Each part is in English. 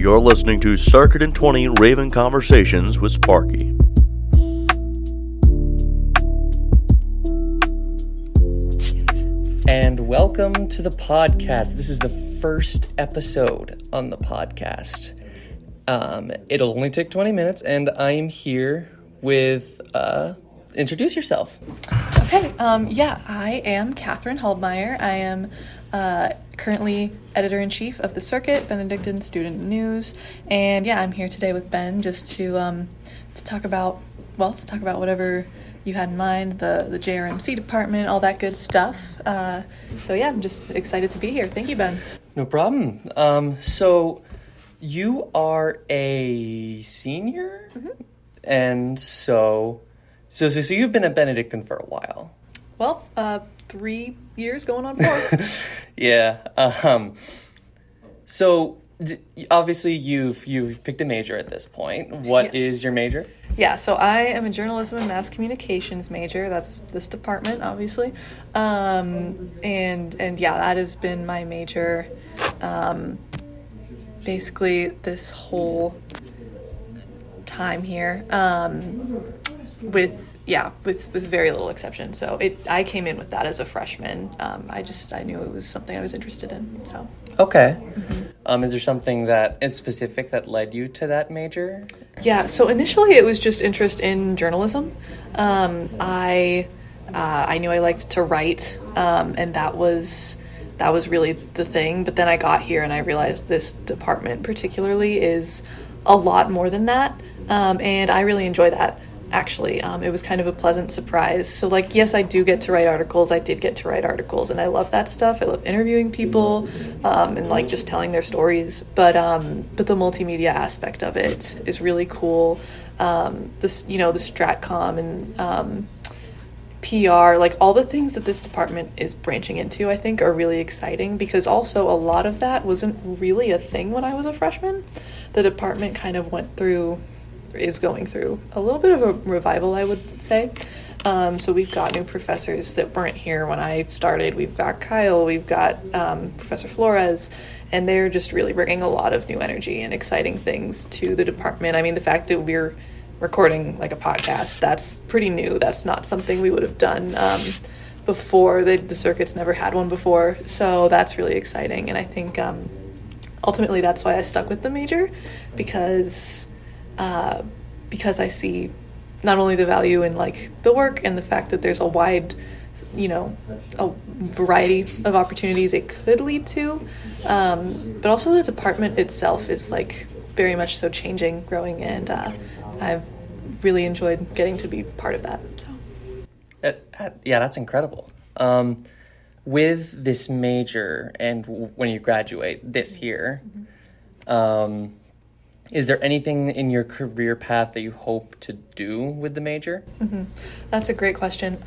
You're listening to Circuit and 20 Raven Conversations with Sparky. And welcome to the podcast. This is the first episode on the podcast. It'll only take 20 minutes, and I am here with, introduce yourself. Okay, I am Catherine Halbmaier. I am currently editor-in-chief of the Circuit, Benedictine Student News, and I'm here today with Ben just to talk about whatever you had in mind, the JRMC department, all that good stuff. I'm just excited to be here. Thank you, Ben. No problem. So you are a senior, and so you've been at Benedictine for a while. Well, 3 years going on 4. Yeah. So obviously you've picked a major at this point. What is your major? Yeah, so I am a journalism and mass communications major. That's this department, obviously. That has been my major basically this whole time here. With very little exception. So I came in with that as a freshman. I knew it was something I was interested in. So okay. Is there something that is specific that led you to that major? Yeah. So initially it was just interest in journalism. I knew I liked to write, and that was really the thing. But then I got here and I realized this department particularly is a lot more than that, and I really enjoy that. Actually, it was kind of a pleasant surprise. So, yes, I do get to write articles. I did get to write articles, and I love that stuff. I love interviewing people, and just telling their stories. But the multimedia aspect of it is really cool. The Stratcom and PR, all the things that this department is branching into, I think, are really exciting because also a lot of that wasn't really a thing when I was a freshman. The department kind of is going through a little bit of a revival, I would say. So we've got new professors that weren't here when I started. We've got Kyle, we've got Professor Flores, and they're just really bringing a lot of new energy and exciting things to the department. I mean, the fact that we're recording a podcast, that's pretty new. That's not something we would have done before. The Circuit's never had one before, so that's really exciting. And I think ultimately that's why I stuck with the major, because I see not only the value in the work and the fact that there's a wide, a variety of opportunities it could lead to, but also the department itself is very much so changing, growing, and I've really enjoyed getting to be part of that. So. That's incredible. With this major and when you graduate this year, is there anything in your career path that you hope to do with the major? That's a great question.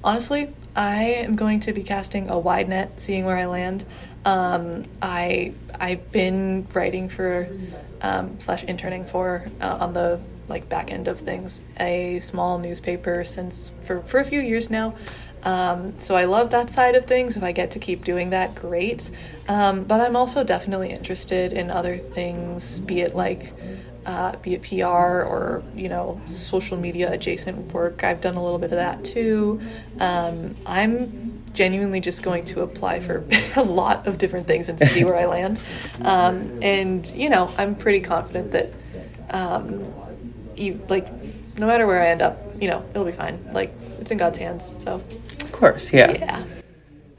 Honestly, I am going to be casting a wide net, seeing where I land. I've been writing for / interning for on the back end of things, a small newspaper for a few years now. So I love that side of things. If I get to keep doing that, great. But I'm also definitely interested in other things, be it PR or, social media adjacent work. I've done a little bit of that too. I'm genuinely just going to apply for a lot of different things and see where I land. I'm pretty confident that, no matter where I end up, it'll be fine. It's in God's hands, so. Of course, yeah.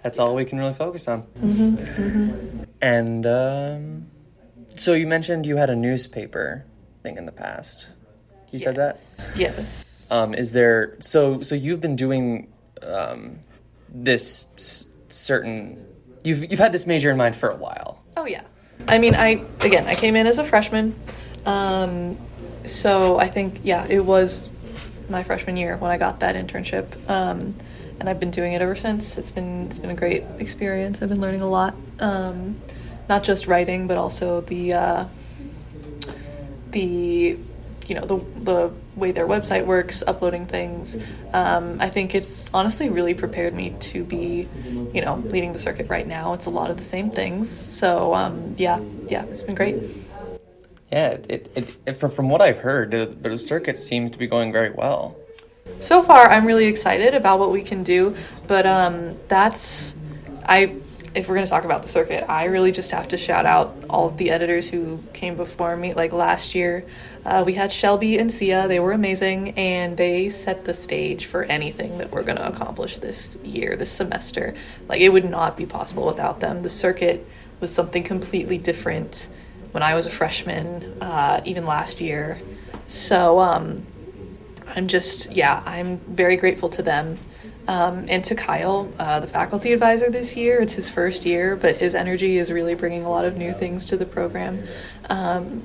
That's all we can really focus on. And so you mentioned you had a newspaper thing in the past. You said that? Yes. Is there so you've been doing this certain you've had this major in mind for a while? Oh yeah. I mean, I came in as a freshman. So I think it was my freshman year when I got that internship. And I've been doing it ever since. It's been a great experience. I've been learning a lot, not just writing, but also the way their website works, uploading things. I think it's honestly really prepared me to be, leading the circuit right now. It's a lot of the same things. So, it's been great. Yeah, from what I've heard, the circuit seems to be going very well. So far, I'm really excited about what we can do, but if we're going to talk about the circuit, I really just have to shout out all of the editors who came before me. Like last year, we had Shelby and Sia. They were amazing, and they set the stage for anything that we're going to accomplish this year, this semester. Like, it would not be possible without them. The circuit was something completely different when I was a freshman, even last year. So I'm very grateful to them. And to Kyle, the faculty advisor this year. It's his first year, but his energy is really bringing a lot of new things to the program.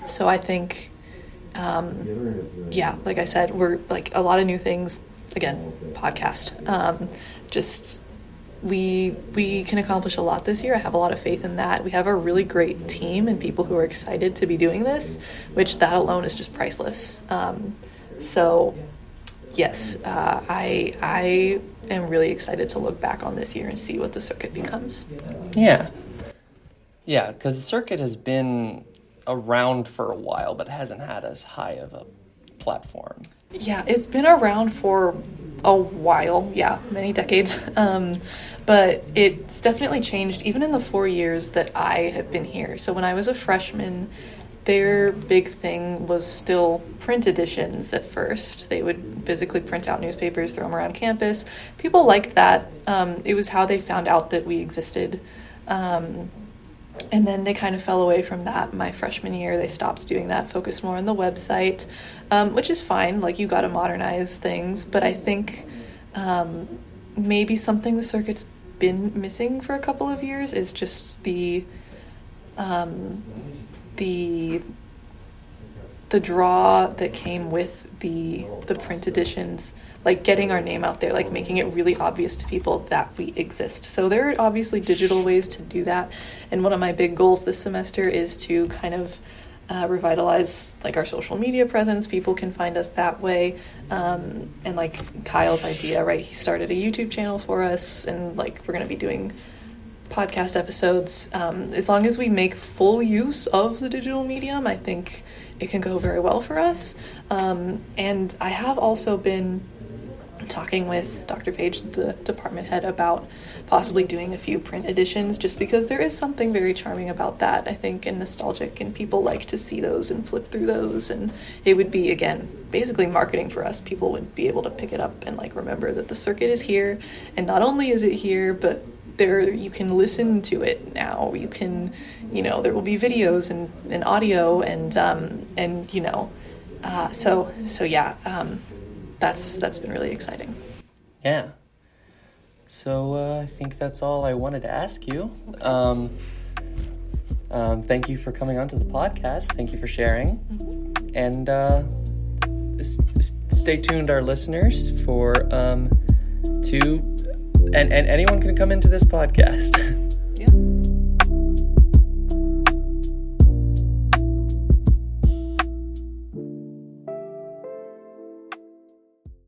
So I think, like I said, we're like a lot of new things. Again, podcast. We can accomplish a lot this year. I have a lot of faith in that. We have a really great team and people who are excited to be doing this, which that alone is just priceless. Yes, I am really excited to look back on this year and see what the circuit becomes. Yeah, because the circuit has been around for a while, but hasn't had as high of a platform. Yeah, it's been around for a while, many decades, but it's definitely changed even in the 4 years that I have been here. So when I was a freshman, their big thing was still print editions at first. They would physically print out newspapers, throw them around campus. People liked that. It was how they found out that we existed. And then they kind of fell away from that. My freshman year, they stopped doing that, focused more on the website, which is fine. Like, you got to modernize things. But I think maybe something the circuit's been missing for a couple of years is just the draw that came with the print editions, like getting our name out there, like making it really obvious to people that we exist. So there are obviously digital ways to do that, and one of my big goals this semester is to kind of revitalize like our social media presence. People can find us that way, and like Kyle's idea, right? He started a YouTube channel for us, and like we're going to be doing podcast episodes. As long as we make full use of the digital medium, I think it can go very well for us. And I have also been talking with Dr. Page, the department head, about possibly doing a few print editions, just because there is something very charming about that, I think, and nostalgic, and people like to see those and flip through those, and it would be, again, basically marketing for us. People would be able to pick it up and like remember that the circuit is here, and not only is it here, but you can listen to it now. You can, there will be videos and audio that's been really exciting. Yeah. So I think that's all I wanted to ask you. Thank you for coming onto the podcast. Thank you for sharing. And stay tuned, our listeners, for and anyone can come into this podcast.